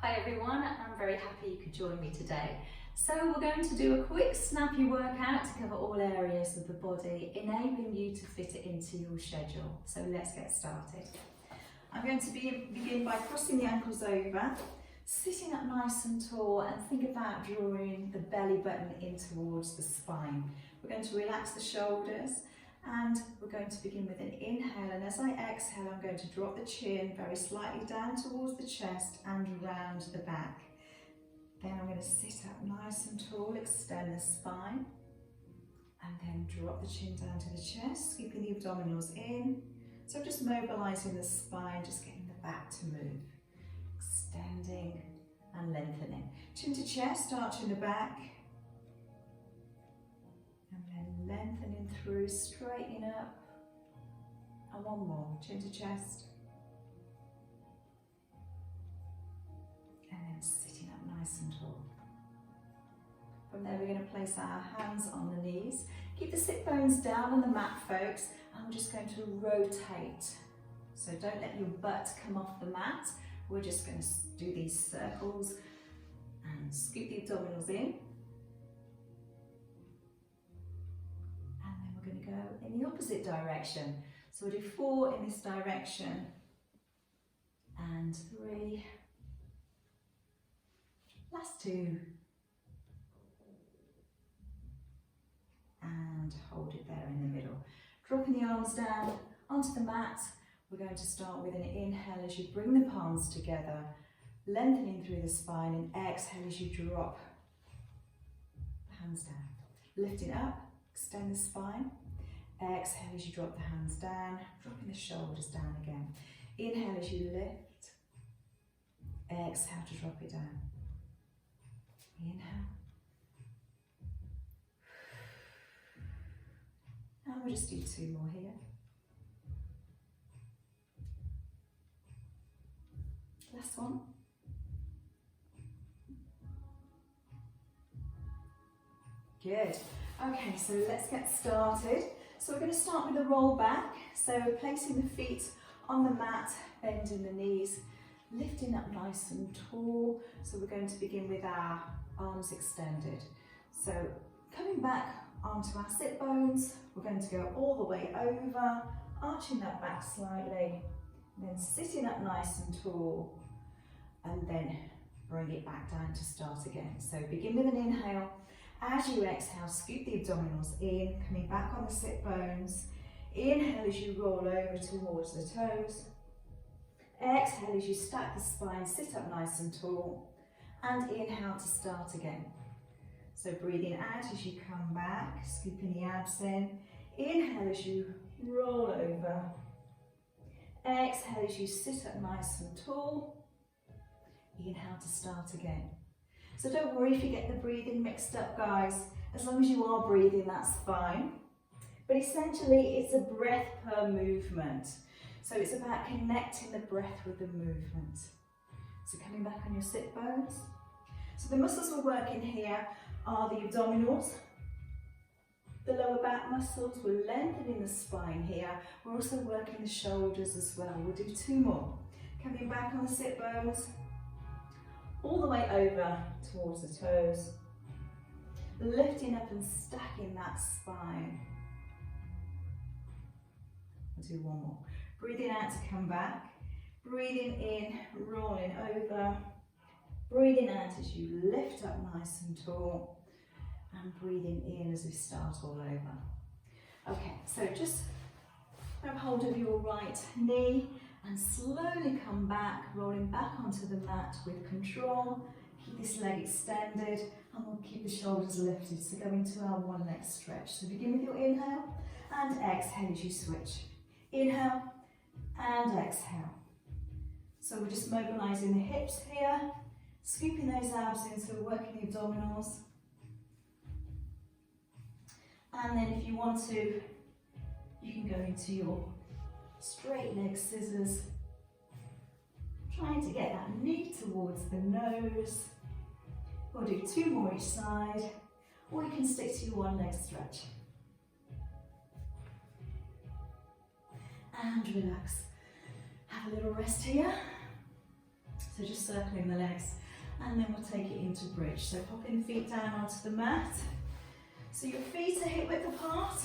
Hi everyone, I'm very happy you could join me today. So we're going to do a quick snappy workout to cover all areas of the body, enabling you to fit it into your schedule. So let's get started. I'm going to begin by crossing the ankles over, sitting up nice and tall, and think about drawing the belly button in towards the spine. We're going to relax the shoulders and we're going to begin with an inhale, and as I exhale I'm going to drop the chin very slightly down towards the chest and round the back. Then I'm going to sit up nice and tall, extend the spine, and then drop the chin down to the chest, keeping the abdominals in. So just mobilizing the spine, just getting the back to move, extending and lengthening. Chin to chest, arching the back, and then lengthening through, straightening up, and one more, chin to chest, and then sitting up nice and tall. From there we're going to place our hands on the knees, keep the sit bones down on the mat folks, and we're just going to rotate. So don't let your butt come off the mat, we're just going to do these circles and scoop the abdominals in. We're going to go in the opposite direction. So we'll do 4 in this direction, and 3, last 2, and hold it there in the middle. Dropping the arms down onto the mat, we're going to start with an inhale as you bring the palms together, lengthening through the spine, and exhale as you drop the hands down. Lifting up, extend the spine. Exhale as you drop the hands down, dropping the shoulders down again. Inhale as you lift. Exhale to drop it down. Inhale. And we'll just do 2 more here. Last one. Good. Okay, so let's get started. So we're going to start with a roll back. So placing the feet on the mat, bending the knees, lifting up nice and tall. So we're going to begin with our arms extended. So coming back onto our sit bones, we're going to go all the way over, arching that back slightly, and then sitting up nice and tall, and then bring it back down to start again. So begin with an inhale. As you exhale, scoop the abdominals in, coming back on the sit bones. Inhale as you roll over towards the toes. Exhale as you stack the spine, sit up nice and tall. And inhale to start again. So breathing out as you come back, scooping the abs in. Inhale as you roll over. Exhale as you sit up nice and tall. Inhale to start again. So don't worry if you get the breathing mixed up, guys. As long as you are breathing, that's fine. But essentially, it's a breath per movement. So it's about connecting the breath with the movement. So coming back on your sit bones. So the muscles we're working here are the abdominals, the lower back muscles. We're lengthening the spine here. We're also working the shoulders as well. We'll do 2 more. Coming back on the sit bones, all the way over towards the toes, lifting up and stacking that spine. We'll do 1 more. Breathing out to come back, breathing in, rolling over, breathing out as you lift up nice and tall, and breathing in as we start all over. Okay, so just grab hold of your right knee and slowly come back, rolling back onto the mat with control. Keep this leg extended, and we'll keep the shoulders lifted. So go into our 1 leg stretch. So begin with your inhale and exhale as you switch. Inhale and exhale. So we're just mobilizing the hips here, scooping those abs in, so we're working the abdominals. And then if you want to, you can go into your straight leg scissors, trying to get that knee towards the nose. We'll do 2 more each side, or you can stick to your 1 leg stretch. And relax. Have a little rest here. So So just circling the legs, and then we'll take it into bridge. So popping the feet down onto the mat. So your feet are hip width apart,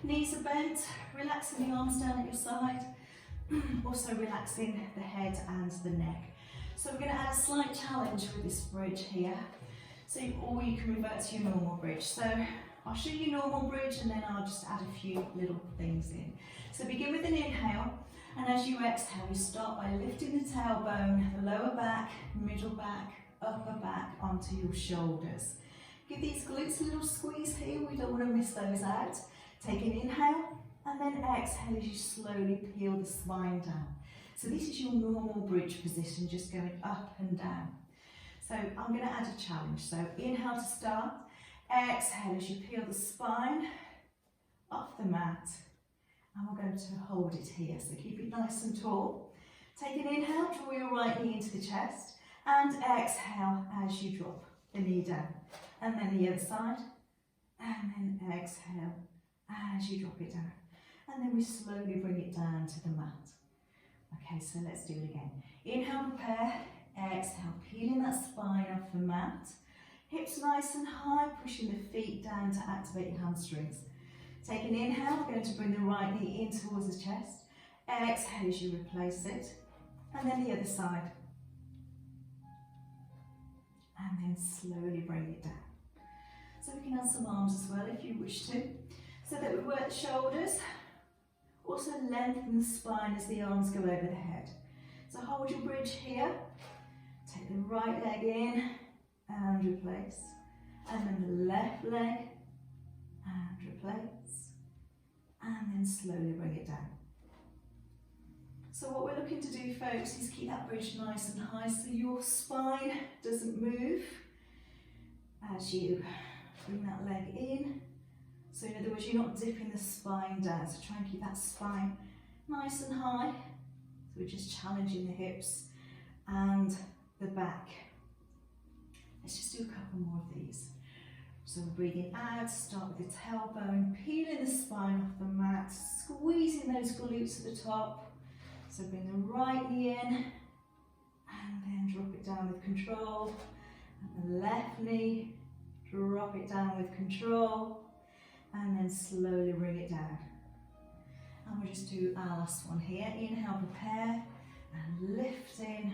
knees are bent, relaxing the arms down at your side, also relaxing the head and the neck. So we're going to add a slight challenge with this bridge here. Or you can revert to your normal bridge. So I'll show you normal bridge and then I'll just add a few little things in. So begin with an inhale, and as you exhale, you start by lifting the tailbone, the lower back, middle back, upper back onto your shoulders. Give these glutes a little squeeze here, we don't want to miss those out. Take an inhale, and then exhale as you slowly peel the spine down. So this is your normal bridge position, just going up and down. So I'm going to add a challenge. So inhale to start, exhale as you peel the spine off the mat, and we're going to hold it here. So keep it nice and tall. Take an inhale, draw your right knee into the chest, and exhale as you drop the knee down. And then the other side, and then exhale as you drop it down. And then we slowly bring it down to the mat. Okay, so let's do it again. Inhale, prepare, exhale, peeling that spine off the mat. Hips nice and high, pushing the feet down to activate your hamstrings. Take an inhale, we're going to bring the right knee in towards the chest. Exhale as you replace it. And then the other side. And then slowly bring it down. So we can add some arms as well if you wish to. So that we work the shoulders. Also lengthen the spine as the arms go over the head. So hold your bridge here. Take the right leg in and replace. And then the left leg and replace. And then slowly bring it down. So what we're looking to do, folks, is keep that bridge nice and high so your spine doesn't move as you bring that leg in. So in other words, you're not dipping the spine down, so try and keep that spine nice and high. So we're just challenging the hips and the back. Let's just do a couple more of these. So we're breathing out, start with the tailbone, peeling the spine off the mat, squeezing those glutes at the top. So bring the right knee in, and then drop it down with control. And the left knee, drop it down with control. And then slowly bring it down. And we'll just do our last one here. Inhale, prepare, and lift in,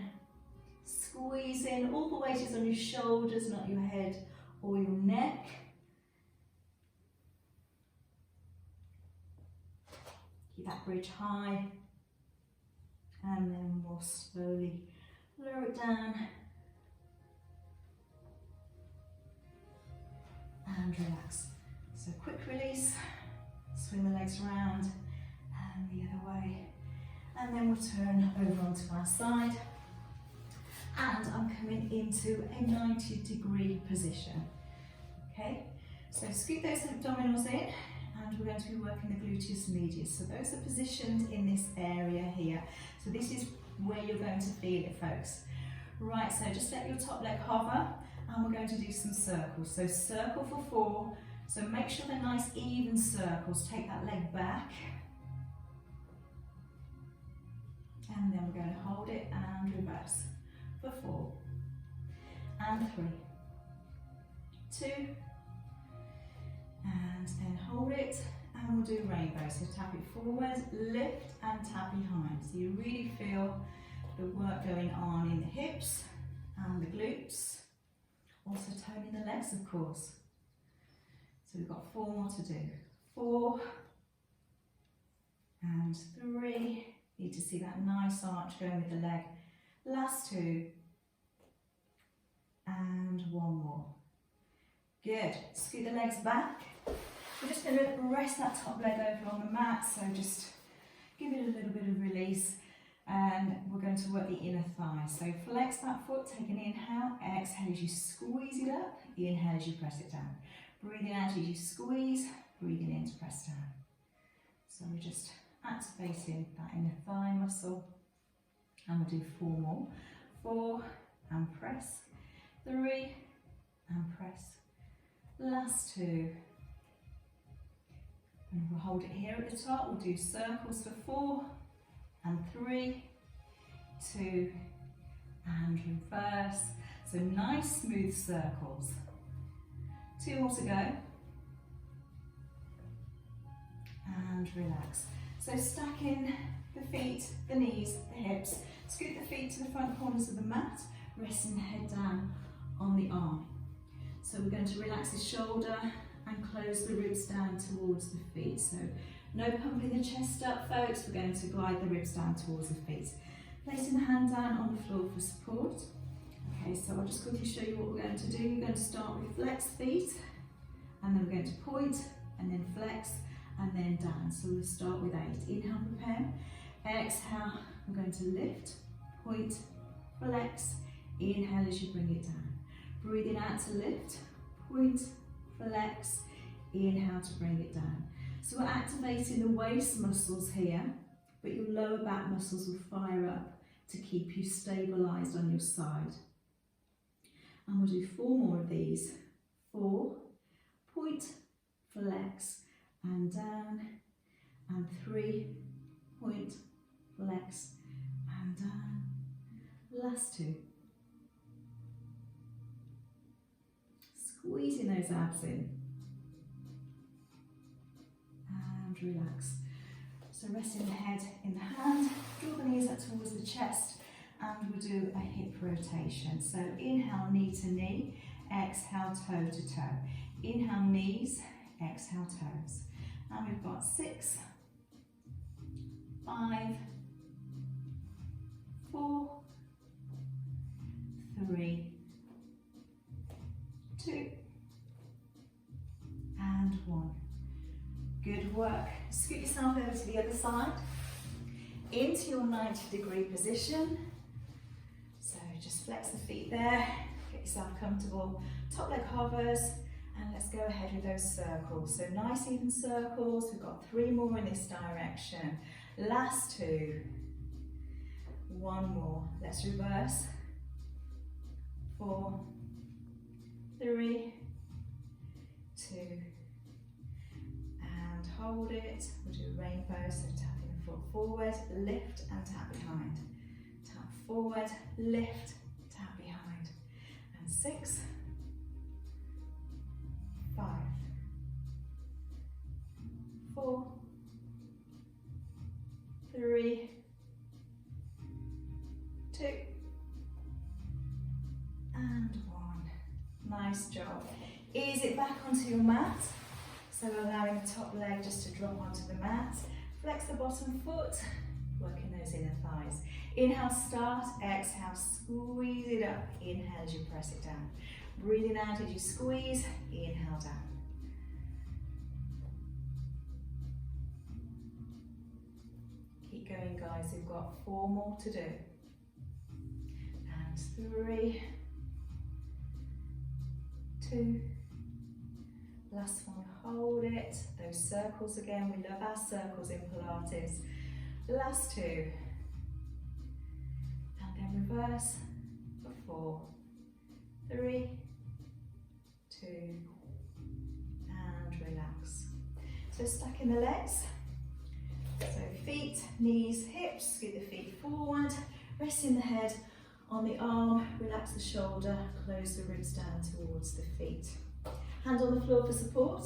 squeeze in. All the weight is on your shoulders, not your head or your neck. Keep that bridge high. And then we'll slowly lower it down. And relax. So quick release, swing the legs around and the other way. And then we'll turn over onto our side. And I'm coming into a 90-degree position. Okay, so scoot those abdominals in, and we're going to be working the gluteus medius. So those are positioned in this area here. So this is where you're going to feel it, folks. Right, so just let your top leg hover, and we're going to do some circles. So circle for 4. So make sure they're nice even circles. Take that leg back. And then we're going to hold it and reverse for 4. And 3. 2. And then hold it. And we'll do rainbow. So tap it forward, lift and tap behind. So you really feel the work going on in the hips and the glutes. Also toning the legs, of course. So we've got 4 more to do. 4 and 3. Need to see that nice arch going with the leg. Last 2 and 1 more. Good. Scoot the legs back. We're just going to rest that top leg over on the mat. So just give it a little bit of release, and we're going to work the inner thigh. So flex that foot. Take an inhale. Exhale as you squeeze it up. Inhale as you press it down. Breathing out as you squeeze, breathing in to press down. So we're just activating that inner thigh muscle. And we'll do 4 more. 4 and press. 3 and press. Last 2. And we'll hold it here at the top. We'll do circles for 4 and 3, 2 and reverse. So nice smooth circles. 2 more to go. And relax. So stacking the feet, the knees, the hips. Scoot the feet to the front corners of the mat, resting the head down on the arm. So we're going to relax the shoulder and close the ribs down towards the feet. So no pumping the chest up, folks. We're going to glide the ribs down towards the feet. Placing the hand down on the floor for support. Okay, so I'll just quickly show you what we're going to do. We're going to start with flexed feet, and then we're going to point, and then flex, and then down. So we'll start with 8. Inhale, prepare. Exhale, we're going to lift, point, flex. Inhale as you bring it down. Breathing out to lift, point, flex. Inhale to bring it down. So we're activating the waist muscles here, but your lower back muscles will fire up to keep you stabilised on your side. And we'll do 4 more of these. 4, point, flex, and down, and 3, point, flex, and down. Last 2. Squeezing those abs in. And relax. So resting the head in the hand, draw the knees up towards the chest, and we'll do a hip rotation. So inhale, knee to knee, exhale, toe to toe. Inhale, knees, exhale, toes. And we've got 6, 5, 4, 3, 2, and 1. Good work. Scoot yourself over to the other side, into your 90-degree position. So just flex the feet there, get yourself comfortable. Top leg hovers, and let's go ahead with those circles. So nice even circles. We've got 3 more in this direction. Last 2. 1 more. Let's reverse. 4, 3, 2, and hold it. We'll do a rainbow, so tapping the foot forward, lift and tap behind. Tap forward, lift, tap behind. And 6, 5, 4, 3, 2, and 1. Nice job. Ease it back onto your mat. So allowing the top leg just to drop onto the mat. Flex the bottom foot, working those inner thighs. Inhale, start. Exhale, squeeze it up. Inhale as you press it down. Breathing out as you squeeze. Inhale down. Keep going, guys. We've got 4 more to do. And 3, 2, last one, hold it. Those circles again, we love our circles in Pilates. Last 2, and then reverse for 4, 3, 2, and relax. So stacking the legs, so feet, knees, hips, scoot the feet forward, resting the head on the arm, relax the shoulder, close the ribs down towards the feet. Hand on the floor for support.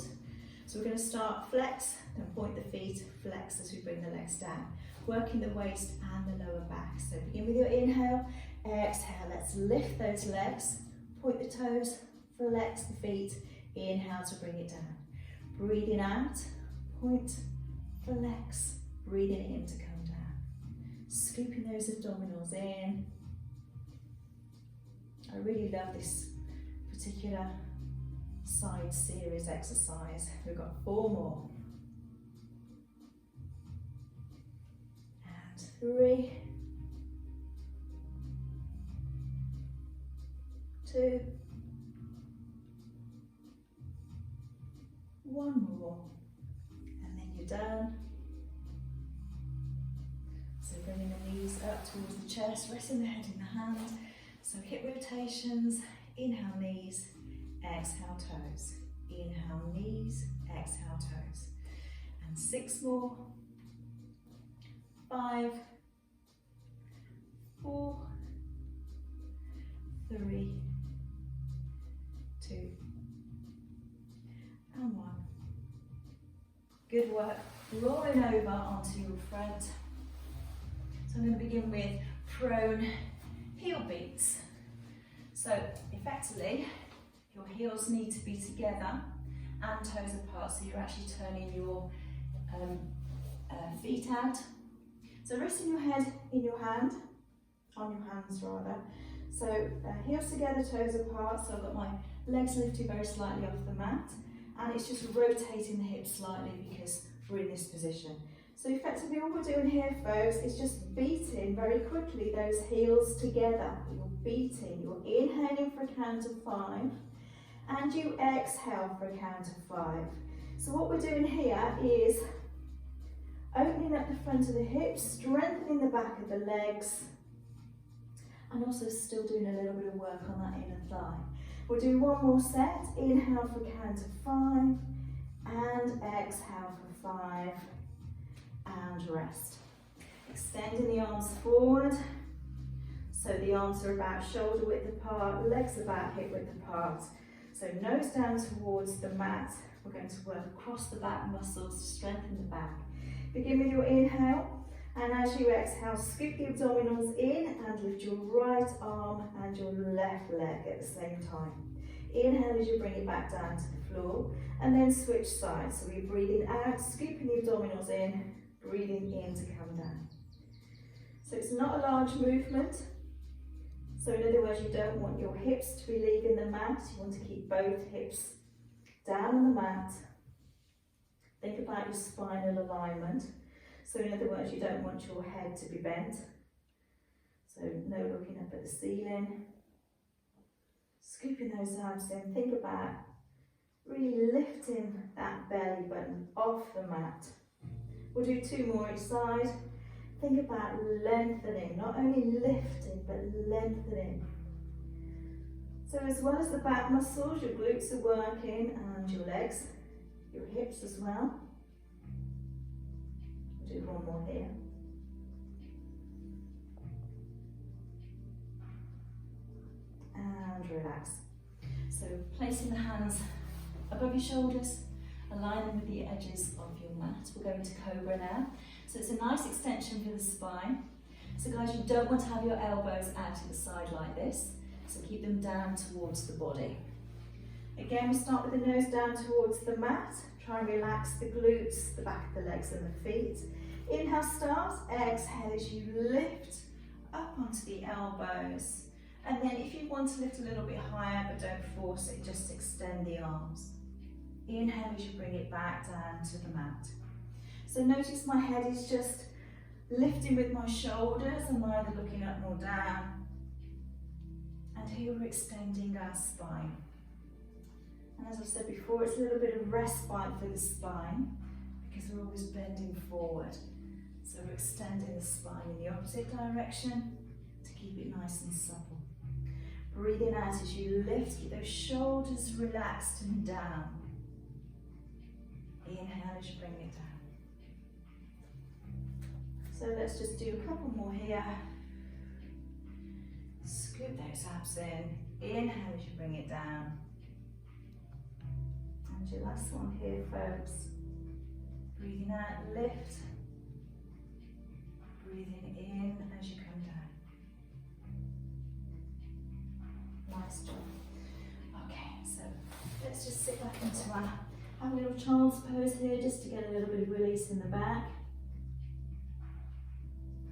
So we're going to start flex, then point the feet, flex as we bring the legs down. Working the waist and the lower back. So begin with your inhale, exhale, let's lift those legs, point the toes, flex the feet, inhale to bring it down. Breathing out, point, flex, breathing in to come down. Scooping those abdominals in. I really love this particular side series exercise. We've got 4 more. And 3, 2, 1 more. And then you're done. So bringing the knees up towards the chest, resting the head in the hand. So hip rotations, inhale knees, exhale toes. Inhale knees, exhale toes. And 6 more. 5, 4, 3, 2, and 1. Good work. Rolling over onto your front. So I'm going to begin with prone heel beats. So effectively, your heels need to be together and toes apart, so you're actually turning your feet out. So resting your head in your hand, on your hands rather. So heels together, toes apart, so I've got my legs lifted very slightly off the mat, and it's just rotating the hips slightly because we're in this position. So effectively all we're doing here, folks, is just beating very quickly those heels together. You're beating, you're inhaling for a count of 5, and you exhale for a count of 5. So what we're doing here is opening up the front of the hips, strengthening the back of the legs, and also still doing a little bit of work on that inner thigh. We'll do one more set. Inhale for a count of 5, and exhale for 5, and rest. Extending the arms forward, so the arms are about shoulder width apart, legs about hip width apart. So nose down towards the mat. We're going to work across the back muscles to strengthen the back. Begin with your inhale, and as you exhale, scoop the abdominals in and lift your right arm and your left leg at the same time. Inhale as you bring it back down to the floor, and then switch sides. So we're breathing out, scooping the abdominals in, breathing in to come down. So it's not a large movement. So in other words, you don't want your hips to be leaving the mat. You want to keep both hips down on the mat. Think about your spinal alignment. So in other words, you don't want your head to be bent. So no looking up at the ceiling. Scooping those abs in. Think about really lifting that belly button off the mat. We'll do 2 more each side. Think about lengthening, not only lifting, but lengthening. So as well as the back muscles, your glutes are working, and your legs, your hips as well. We'll do 1 more here. And relax. So placing the hands above your shoulders, align them with the edges of your mat. We're going to Cobra now. So it's a nice extension for the spine. So guys, you don't want to have your elbows out to the side like this. So keep them down towards the body. Again, we start with the nose down towards the mat. Try and relax the glutes, the back of the legs and the feet. Inhale starts, exhale as you lift up onto the elbows. And then if you want to lift a little bit higher, but don't force it, just extend the arms. Inhale as you bring it back down to the mat. So notice my head is just lifting with my shoulders. I'm neither looking up nor down. And here we're extending our spine. And as I said before, it's a little bit of respite for the spine because we're always bending forward. So we're extending the spine in the opposite direction to keep it nice and supple. Breathing out as you lift, keep those shoulders relaxed and down. Inhale as you bring it down. So let's just do a couple more here. Scoop those abs in. Inhale as you bring it down. And your last one here, folks. Breathing out, lift. Breathing in as you come down. Nice job. Okay, so let's just sit back into our have a little child's pose here just to get a little bit of release in the back.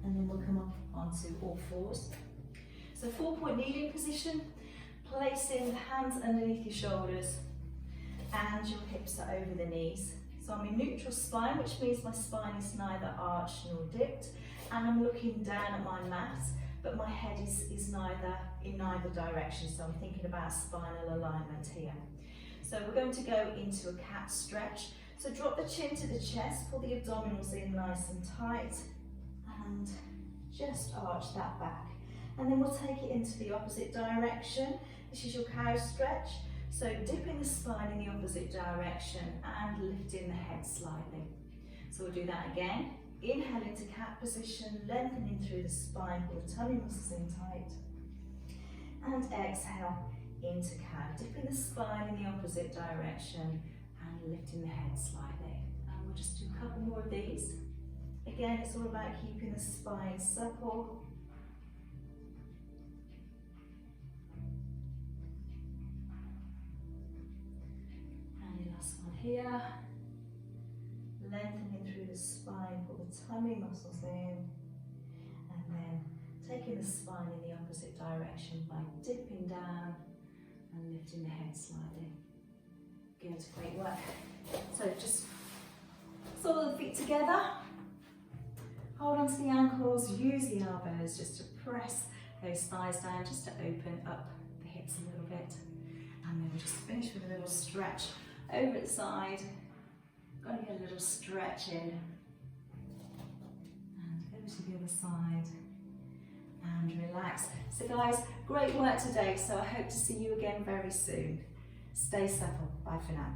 And then we'll come up onto all fours. So 4-point kneeling position, placing the hands underneath your shoulders and your hips are over the knees. So I'm in neutral spine, which means my spine is neither arched nor dipped, and I'm looking down at my mat, but my head is neither in neither direction, so I'm thinking about spinal alignment here. So we're going to go into a cat stretch. So drop the chin to the chest, pull the abdominals in nice and tight, and just arch that back. And then we'll take it into the opposite direction. This is your cow stretch. So dipping the spine in the opposite direction and lifting the head slightly. So we'll do that again. Inhale into cat position, lengthening through the spine, pull the tummy muscles in tight. And exhale into cow. Dipping the spine in the opposite direction and lifting the head slightly. And we'll just do a couple more of these. Again, it's all about keeping the spine supple. And the last one here. Lengthening through the spine, pull the tummy muscles in. And then taking the spine in the opposite direction by dipping down and lifting the head slightly. Good, great work. So just sole the feet together. Hold on to the ankles, use the elbows just to press those thighs down, just to open up the hips a little bit. And then we'll just finish with a little stretch over the side. Got to get a little stretch in. And over to the other side. And relax. So guys, great work today. So I hope to see you again very soon. Stay supple. Bye for now.